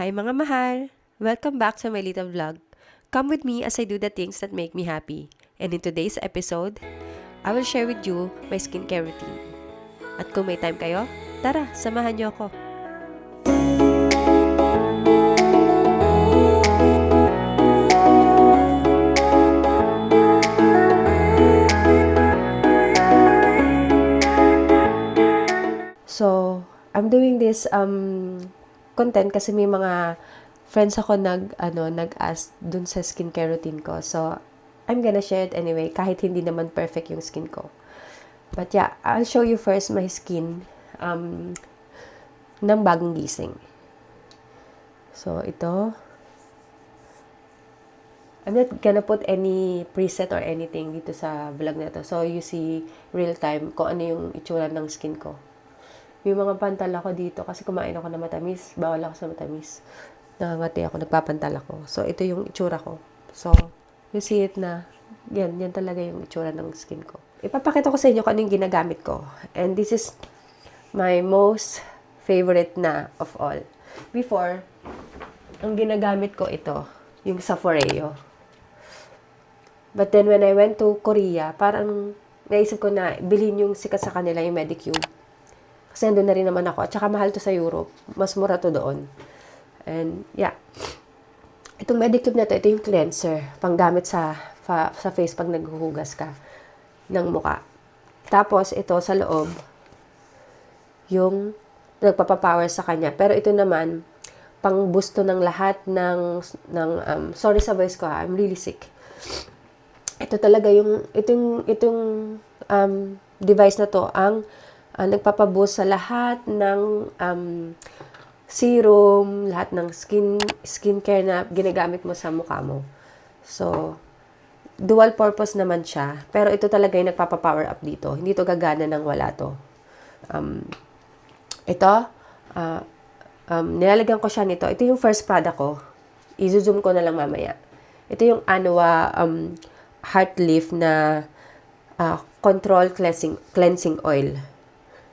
Hi mga mahal! Welcome back to my little vlog. Come with me as I do the things that make me happy. And in today's episode, I will share with you my skincare routine. At kung may time kayo, tara, samahan niyo ako. So, I'm doing this content kasi may mga friends ako nag-ask dun sa skincare routine ko. So, I'm gonna share it anyway, kahit hindi naman perfect yung skin ko. But yeah, I'll show you first my skin ng bagong gising. So, ito. I'm not gonna put any preset or anything dito sa vlog na to. So, you see real time kung ano yung itsura ng skin ko. May mga pantal ako dito kasi kumain ako ng matamis. Bawal ako sa matamis. Nangangati ako, nagpapantal ako. So, ito yung itsura ko. So, you see it na, yan talaga yung itsura ng skin ko. Ipapakita ko sa inyo kung ano yung ginagamit ko. And this is my most favorite na of all. Before, ang ginagamit ko ito, yung sa Foreo. But then when I went to Korea, parang naisip ko na bilhin yung sikat sa kanila, yung Medicube. Kasi nandun na rin naman ako. At saka mahal to sa Europe. Mas mura to doon. And yeah. Itong Medicube na to, ito yung cleanser. Panggamit sa face pag naghuhugas ka ng muka. Tapos ito sa loob, yung nagpapapower sa kanya. Pero ito naman, pang busto ng lahat ng sorry sa voice ko ha, I'm really sick. Ito talaga itong device na to ang nagpapaboost sa lahat ng serum, lahat ng skincare na ginagamit mo sa mukha mo. So, dual purpose naman siya. Pero ito talaga yung nagpapapower up dito. Hindi to gagana nang wala to. Nilalagyan ko siya nito. Ito yung first product ko. I-zoom ko na lang mamaya. Ito yung Anua Heart Leaf na control cleansing oil.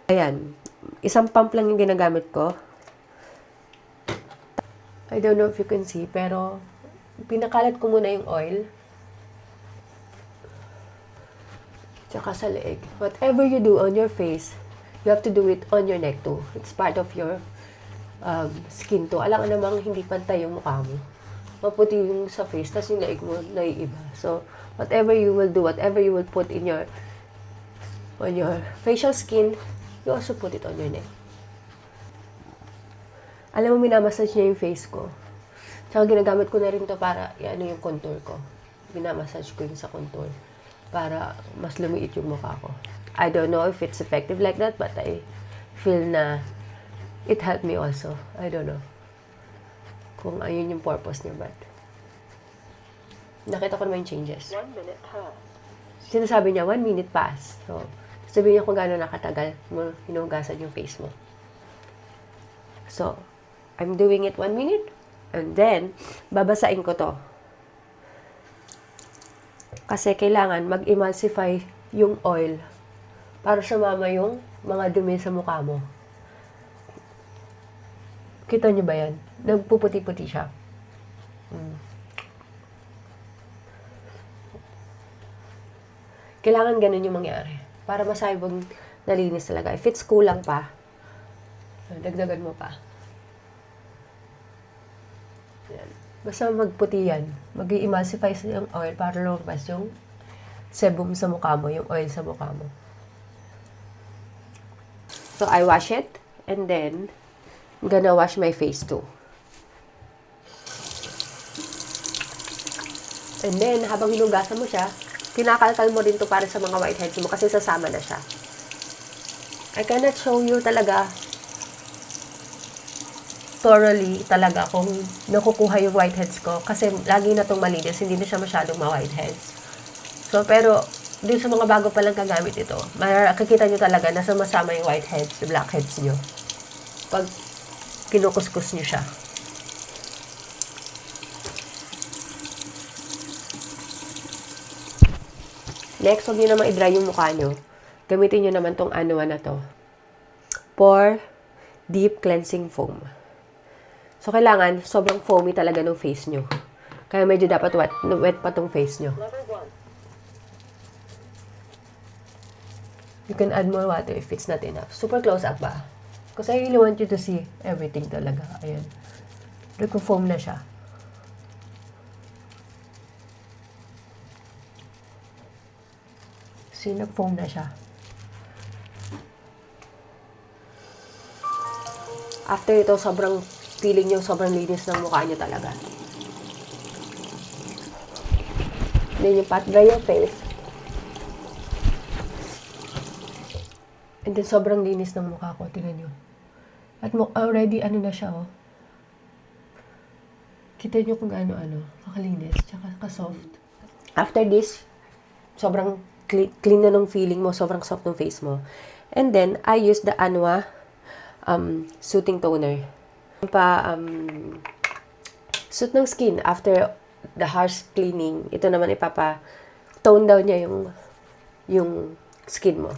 Ayan. Isang pump lang yung ginagamit ko. I don't know if you can see, pero pinakalat ko muna yung oil. Tsaka sa leeg. Whatever you do on your face, you have to do it on your neck too. It's part of your skin too. Alam ka namang hindi pantay yung mukha mo. Maputi yung sa face, tas yung leeg mo naiiba. So, whatever you will do, whatever you will put on your facial skin, you also put it on your neck. Alam mo, minamassage niya yung face ko. Tsaka ginagamit ko na rin to para i-ano yung contour ko. Minamassage ko yung sa contour para mas lumiit yung mukha ko. I don't know if it's effective like that, but I feel na it helped me also. I don't know kung ayun yung purpose niya, but nakita ko naman yung changes. 1 minute pass. Sinasabi niya, 1 minute pass. So, sabihin niya kung gaano nakatagal mo hinugasan yung face mo. So, I'm doing it 1 minute. And then, babasain ko to. Kasi kailangan mag-emulsify yung oil para sumama yung mga dumi sa mukha mo. Kita niyo ba yan? Nagpuputi-puti siya. Kailangan ganun yung mangyari. Para masayabong nalinis talaga. If it's kulang pa, dagdagan mo pa. Yan. Basta magputi yan. Mag-i-emulsify yung oil para lumabas yung sebum sa mukha mo, yung oil sa mukha mo. So, I wash it. And then, I'm gonna wash my face too. And then, habang hinugasan mo siya, kinakalkal mo rin to para sa mga whiteheads mo kasi sasama na siya. I cannot show you talaga thoroughly talaga kung nakukuha yung whiteheads ko kasi lagi na itong malinis, hindi na siya masyadong ma-whiteheads. So, pero dun sa mga bago palang kagamit ito, makikita nyo talaga na sumasama yung whiteheads, yung blackheads nyo. Pag kinukuskus nyo siya. Next, huwag nyo naman i-dry yung mukha nyo. Gamitin nyo naman tong Anua na to. Pore Deep Cleansing Foam. So, kailangan sobrang foamy talaga ng face nyo. Kaya medyo dapat wet pa tong face nyo. You can add more water if it's not enough. Super close up ba? Because I really want you to see everything talaga. Ayan. Nagpo-foam na siya. See, nag-foam na siya. After ito, sobrang feeling nyo, sobrang linis ng mukha nyo talaga. Then yung pat dry your face. And then, sobrang linis ng mukha ko. Tingnan nyo. At already, ano na siya, oh. Kita nyo kung ano, kakalinis, tsaka ka-soft. After this, sobrang clean na ng feeling mo, sobrang soft ng face mo. And then, I use the Anua soothing toner. Soothe ng skin after the harsh cleaning. Ito naman tone down niya yung skin mo.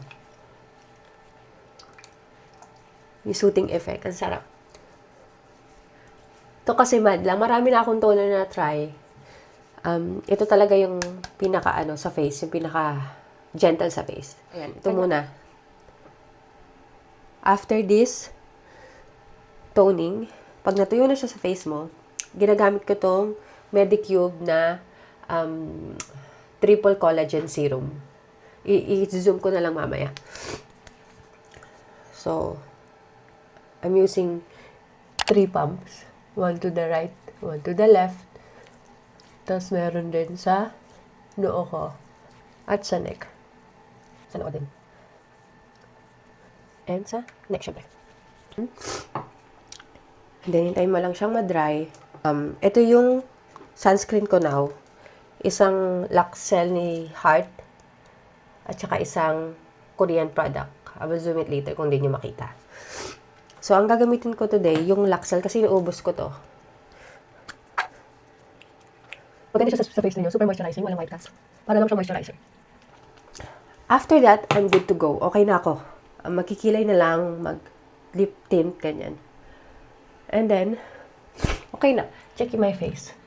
Yung soothing effect. Ang sarap. Ito kasi mad lang. Marami na akong toner na try. Ito talaga yung pinaka sa face. Yung pinaka gentle sa face. Ayan. Ito muna. After this toning, pag natuyo na siya sa face mo, ginagamit ko tong Medicube na triple collagen serum. I-zoom ko na lang mamaya. So, I'm using 3 pumps. 1 to the right, 1 to the left. Tapos meron din sa noo ko at sa neck. Sa noo din. And sa neck, syempre. And then, hintayin mo lang siyang ma-dry. Ito yung sunscreen ko now. Isang Laxel ni Heart. At saka isang Korean product. I will zoom it later kung hindi nyo makita. So, ang gagamitin ko today, yung Laxel, kasi naubos ko to. Maganda siya sa face niyo. Super moisturizing. Walang white cast. Para lang siya moisturizer. After that, I'm good to go. Okay na ako. Magkikilay na lang, mag-lip tint, ganyan. And then, okay na. Check my face.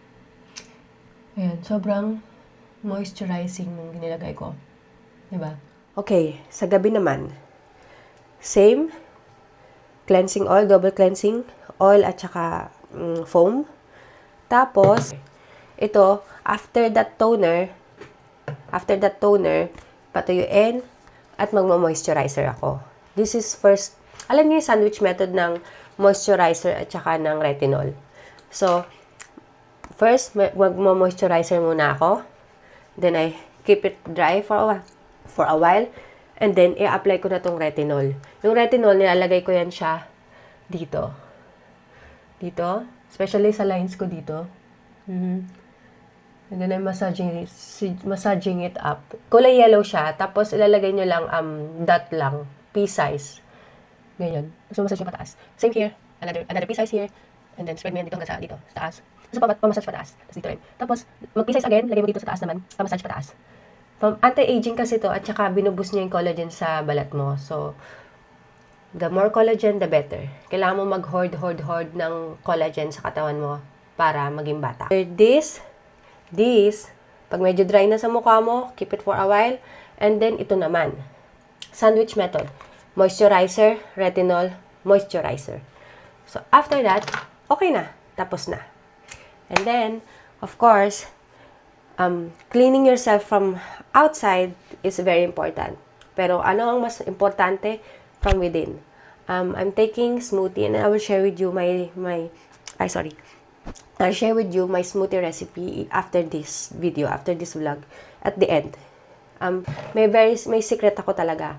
Ayan, sobrang moisturizing nung ginilagay ko. Diba? Okay, sa gabi naman, same, cleansing oil, double cleansing oil at saka foam. Tapos, ito, after that toner, patuyuin at magmo-moisturizer ako. This is first, alam niyo yung sandwich method ng moisturizer at saka ng retinol. So, first, magmo-moisturizer muna ako. Then, I keep it dry for a while. And then, i-apply ko na tong retinol. Yung retinol, nilalagay ko yan siya dito. Dito. Especially sa lines ko dito. And then, I'm massaging it up. Kulay yellow siya. Tapos, ilalagay nyo lang, dot lang. Pea size. Ganyan. So, massage yung pataas. Same here. Another pea size here. And then, spread mo yan dito hanggang sa dito. Sa taas. So, pamassage pataas. Tapos dito rin. Tapos, mag-pea size again. Lagay mo dito sa taas naman. Pamassage pataas. Anti-aging kasi to at saka binubus niya yung collagen sa balat mo. So, the more collagen, the better. Kailangan mo mag-hoard ng collagen sa katawan mo para maging bata. This, pag medyo dry na sa mukha mo, keep it for a while. And then, ito naman. Sandwich method. Moisturizer, retinol, moisturizer. So, after that, okay na. Tapos na. And then, of course, cleaning yourself from outside is very important. Pero ano ang mas importante? From within. I'm taking smoothie and I will share with you I'll share with you my smoothie recipe after this video, after this vlog, at the end. May secret ako talaga.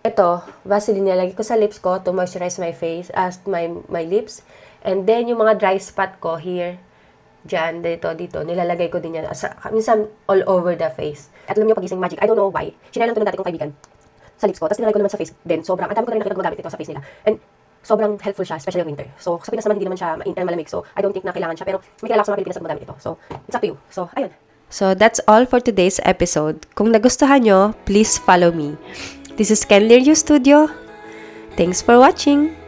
Ito, Vaseline nilagay ko sa lips ko to moisturize my face, my lips. And then, yung mga dry spot ko here, dyan, dito, nilalagay ko din yan. Minsan, all over the face. At alam nyo, pagising magic, I don't know why. Sinare lang ito ng dati kong kaibigan sa lips ko. Tapos nilalagay ko naman sa face. Then, sobrang, ang dami ko na rin nakita magamit ito sa face nila. And, sobrang helpful siya, especially winter. So, sa Pinas naman, hindi naman siya malamig. So, I don't think na kailangan siya. Pero, may kilala ko sa mga Pilipinas at magamit ito. So, it's up to you. So, ayun. So, that's all for today's episode. Kung nagustuhan nyo, please follow me. This is Ken Lirio Studio. Thanks for watching.